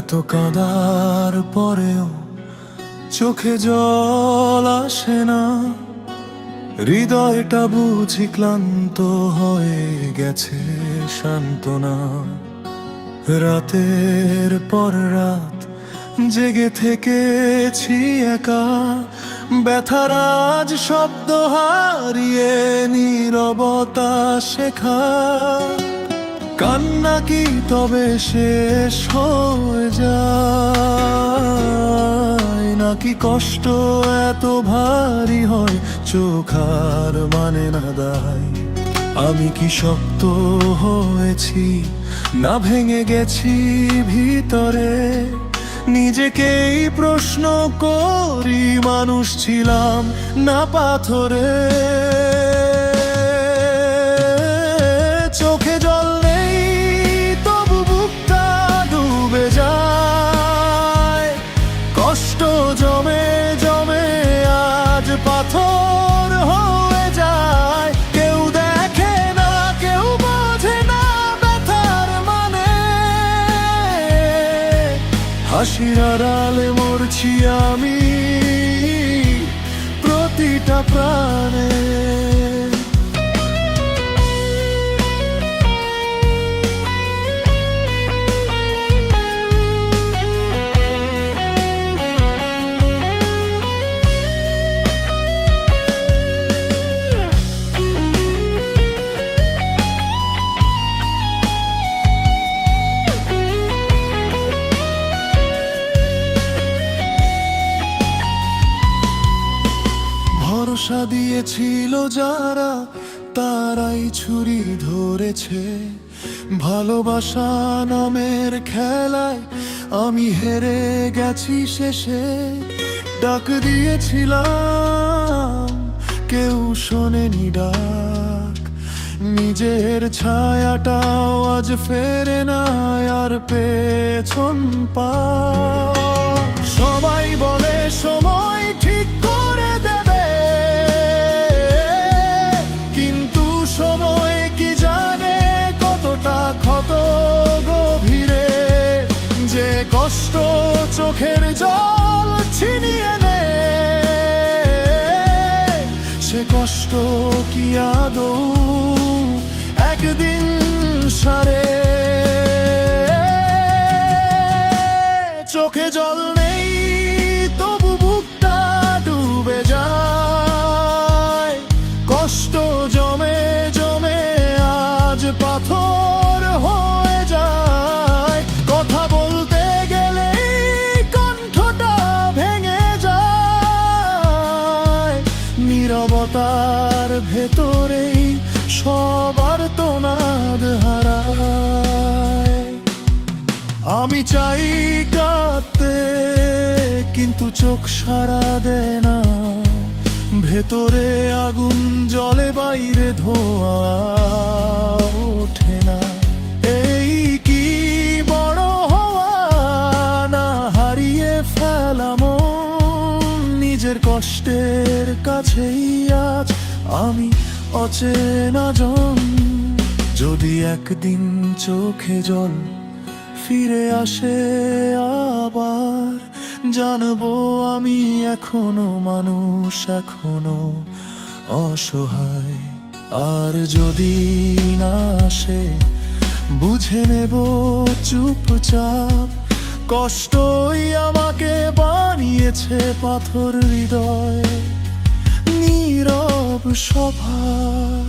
এত কাঁদার পরেও চোখে জল আসে না, হৃদয়টা বুঝি ক্লান্ত হয়ে গেছে সান্ত্বনা। রাতের পর রাত জেগে থেকেছি একা, ব্যথার আজ শব্দ হারিয়ে নীরবতা শেখা। কান্না কি তবে শেষ হয়ে যায়, নাকি কষ্ট এত ভারী হয় চোখ আর মানে না দায়? আমি কি শক্ত হয়েছি না ভেঙে গেছি ভিতরে? নিজেকেই প্রশ্ন করি, মানুষ ছিলাম না পাথরে। চোখে জল নেই তবু বুকটা ডুবে যায়, কষ্ট জমে জমে আজ পাথর হয়ে যায়। কেউ দেখে না, কেউ বোঝে না ব্যথার মানে, হাসির আড়ালে মরছি আমি প্রতিটা প্রাণে। ভরসা দিয়েছিল যারা, তারাই ছুরি ধরেছে। ভালোবাসা নামের খেলায় আমি হেরে গেছি শেষে। ডাক দিয়েছিলাম কেউ শোনেনি ডাক, নিজের ছায়াটাও আজ ফেরে না আর পেছন পা। সবাই বলে সময় ঠিক করে দেবে, কিন্তু সময় কি জানে কতটা ক্ষত গভীরে? যে কষ্ট চোখের জল ছিনিয়ে নে, সে কষ্ট কি আদৌ একদিন সারে? চোখে জল নেই তবু বুকটা ডুবে যায়, কষ্ট জমে জমে আজ পাথর হয়ে যায়। কথা বলতে গেলে কণ্ঠটা ভেঙে যায়, নীরবতার ভেতরেই সবার তোনাদ হারায়। আমি চাই কাঁদতে কিন্তু চোখ সাড়া দেয় না, ভেতরে আগুন জ্বলে বাইরে ধোঁয়া ওঠে না। এই কি বড় হওয়া, না হারিয়ে ফেলা মন নিজের কষ্টের কাছেই আজ আমি অচেনা জন। যদি একদিন চোখে জল ফিরে আসে আবার, জানবো আমি এখনো মানুষ, এখনো অসহায়। আর যদি না আসে বুঝে নেব চুপচাপ, কষ্টই আমাকে বানিয়েছে পাথর হৃদয়, নীরব স্বভাব।